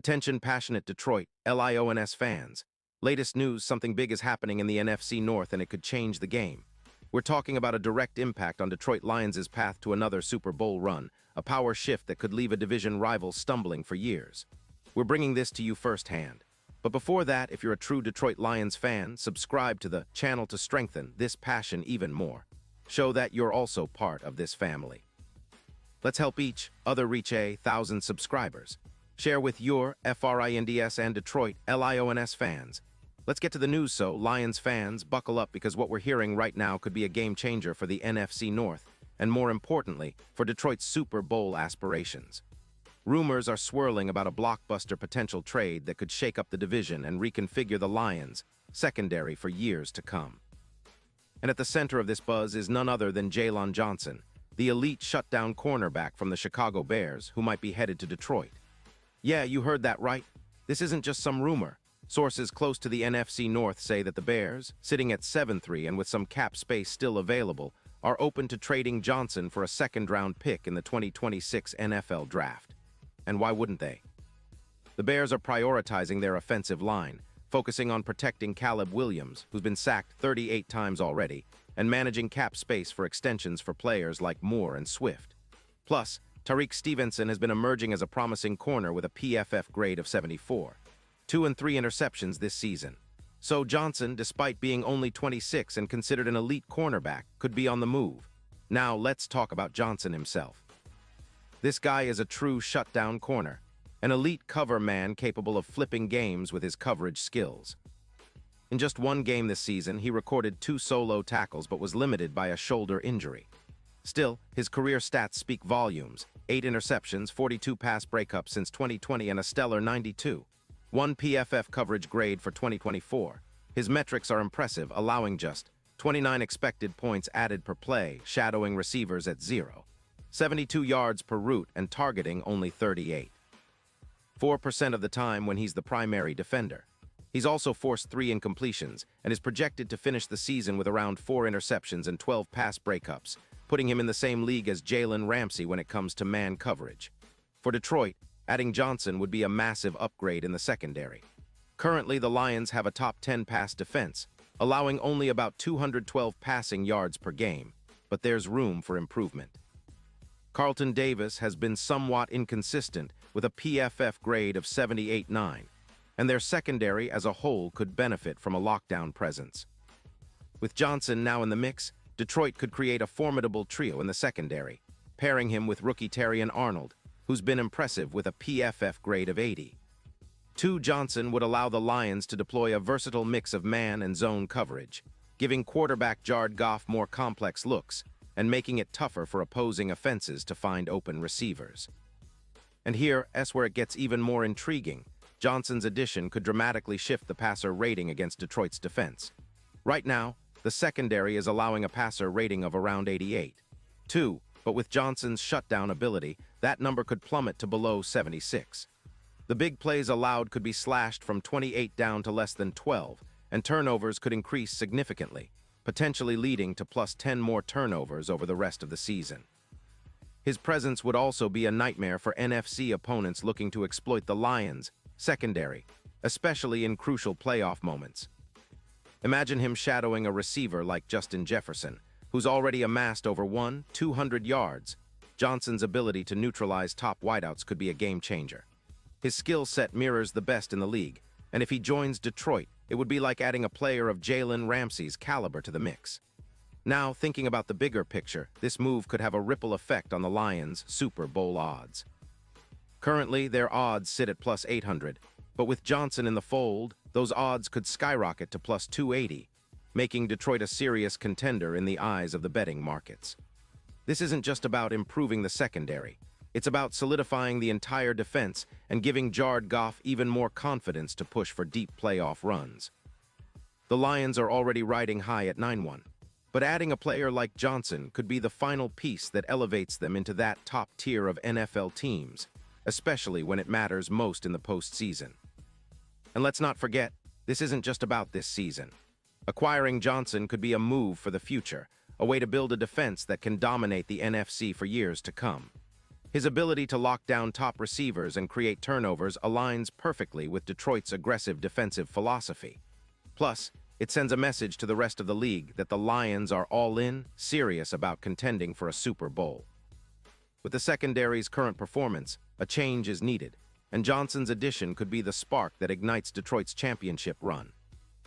Attention passionate Detroit, Lions fans. Latest news, something big is happening in the NFC North and it could change the game. We're talking about a direct impact on Detroit Lions' path to another Super Bowl run, a power shift that could leave a division rival stumbling for years. We're bringing this to you firsthand. But before that, if you're a true Detroit Lions fan, subscribe to the channel to strengthen this passion even more. Show that you're also part of this family. Let's help each other reach 1,000 subscribers. Share with your FRINDS and Detroit LIONS fans. Let's get to the news, so Lions fans, buckle up, because what we're hearing right now could be a game changer for the NFC North, and more importantly, for Detroit's Super Bowl aspirations. Rumors are swirling about a blockbuster potential trade that could shake up the division and reconfigure the Lions' secondary for years to come. And at the center of this buzz is none other than Jaylon Johnson, the elite shutdown cornerback from the Chicago Bears, who might be headed to Detroit. Yeah, you heard that right. This isn't just some rumor. Sources close to the NFC North say that the Bears, sitting at 7-3 and with some cap space still available, are open to trading Johnson for a second-round pick in the 2026 NFL Draft. And why wouldn't they? The Bears are prioritizing their offensive line, focusing on protecting Caleb Williams, who's been sacked 38 times already, and managing cap space for extensions for players like Moore and Swift. Plus, Tariq Stevenson has been emerging as a promising corner with a PFF grade of 74. 2 and 3 interceptions this season. So Johnson, despite being only 26 and considered an elite cornerback, could be on the move. Now let's talk about Johnson himself. This guy is a true shutdown corner, an elite cover man capable of flipping games with his coverage skills. In just one game this season, he recorded 2 solo tackles but was limited by a shoulder injury. Still, his career stats speak volumes: 8 interceptions, 42 pass breakups since 2020, and a stellar 92. 1 PFF coverage grade for 2024. His metrics are impressive, allowing just 29 expected points added per play, shadowing receivers at 0. 72 yards per route and targeting only 38. 4% of the time when he's the primary defender. He's also forced 3 incompletions and is projected to finish the season with around 4 interceptions and 12 pass breakups, putting him in the same league as Jalen Ramsey when it comes to man coverage. For Detroit, adding Johnson would be a massive upgrade in the secondary. Currently, the Lions have a top 10 pass defense, allowing only about 212 passing yards per game, but there's room for improvement. Carlton Davis has been somewhat inconsistent with a PFF grade of 78.9, and their secondary as a whole could benefit from a lockdown presence. With Johnson now in the mix, Detroit could create a formidable trio in the secondary, pairing him with rookie Terrion Arnold, who's been impressive with a PFF grade of 80. Johnson would allow the Lions to deploy a versatile mix of man and zone coverage, giving quarterback Jared Goff more complex looks and making it tougher for opposing offenses to find open receivers. And here's where it gets even more intriguing. Johnson's addition could dramatically shift the passer rating against Detroit's defense. Right now, the secondary is allowing a passer rating of around 88. But with Johnson's shutdown ability, that number could plummet to below 76. The big plays allowed could be slashed from 28 down to less than 12, and turnovers could increase significantly, potentially leading to plus 10 more turnovers over the rest of the season. His presence would also be a nightmare for NFC opponents looking to exploit the Lions' secondary, especially in crucial playoff moments. Imagine him shadowing a receiver like Justin Jefferson, who's already amassed over 200 yards. Johnson's ability to neutralize top wideouts could be a game changer. His skill set mirrors the best in the league, and if he joins Detroit, it would be like adding a player of Jalen Ramsey's caliber to the mix. Now, thinking about the bigger picture, this move could have a ripple effect on the Lions' Super Bowl odds. Currently, their odds sit at plus 800, but with Johnson in the fold, those odds could skyrocket to plus 280, making Detroit a serious contender in the eyes of the betting markets. This isn't just about improving the secondary. It's about solidifying the entire defense and giving Jared Goff even more confidence to push for deep playoff runs. The Lions are already riding high at 9-1, but adding a player like Johnson could be the final piece that elevates them into that top tier of NFL teams, especially when it matters most in the postseason. And let's not forget, this isn't just about this season. Acquiring Johnson could be a move for the future, a way to build a defense that can dominate the NFC for years to come. His ability to lock down top receivers and create turnovers aligns perfectly with Detroit's aggressive defensive philosophy. Plus, it sends a message to the rest of the league that the Lions are all in, serious about contending for a Super Bowl. With the secondary's current performance, a change is needed, and Johnson's addition could be the spark that ignites Detroit's championship run.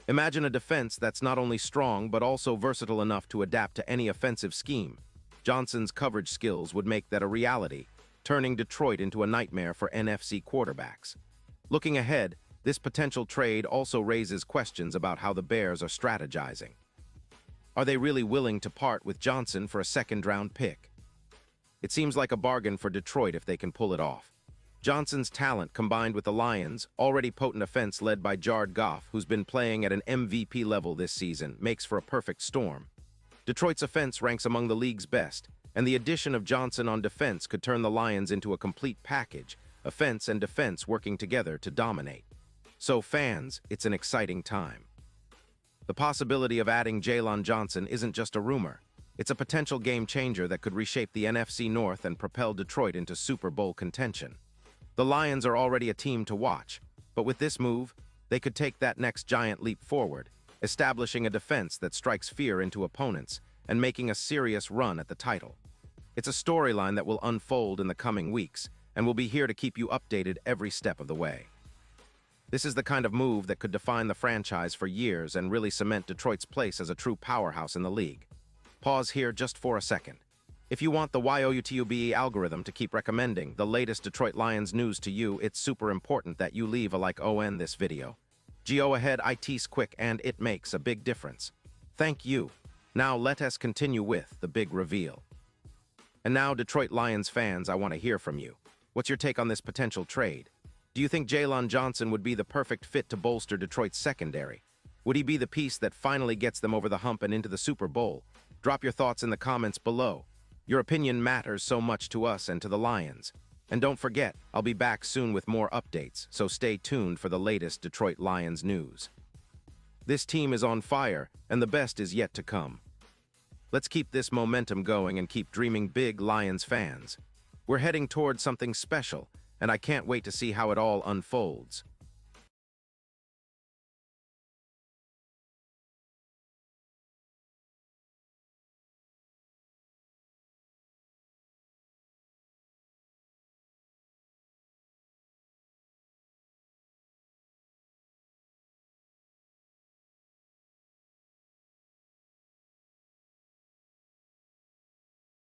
Imagine a defense that's not only strong but also versatile enough to adapt to any offensive scheme. Johnson's coverage skills would make that a reality, turning Detroit into a nightmare for NFC quarterbacks. Looking ahead, this potential trade also raises questions about how the Bears are strategizing. Are they really willing to part with Johnson for a second-round pick? It seems like a bargain for Detroit if they can pull it off. Johnson's talent combined with the Lions' already potent offense led by Jared Goff, who's been playing at an MVP level this season, makes for a perfect storm. Detroit's offense ranks among the league's best, and the addition of Johnson on defense could turn the Lions into a complete package, offense and defense working together to dominate. So fans, it's an exciting time. The possibility of adding Jaylon Johnson isn't just a rumor. It's a potential game changer that could reshape the NFC North and propel Detroit into Super Bowl contention. The Lions are already a team to watch, but with this move, they could take that next giant leap forward, establishing a defense that strikes fear into opponents and making a serious run at the title. It's a storyline that will unfold in the coming weeks, and we'll be here to keep you updated every step of the way. This is the kind of move that could define the franchise for years and really cement Detroit's place as a true powerhouse in the league. Pause here just for a second. If you want the YOUTUBE algorithm to keep recommending the latest Detroit Lions news to you, it's super important that you leave a like on this video. Go ahead, it's quick and it makes a big difference. Thank you. Now let us continue with the big reveal. And now, Detroit Lions fans, I want to hear from you. What's your take on this potential trade? Do you think Jaylon Johnson would be the perfect fit to bolster Detroit's secondary? Would he be the piece that finally gets them over the hump and into the Super Bowl? Drop your thoughts in the comments below. Your opinion matters so much to us and to the Lions. And don't forget, I'll be back soon with more updates, so stay tuned for the latest Detroit Lions news. This team is on fire, and the best is yet to come. Let's keep this momentum going and keep dreaming big, Lions fans. We're heading towards something special, and I can't wait to see how it all unfolds.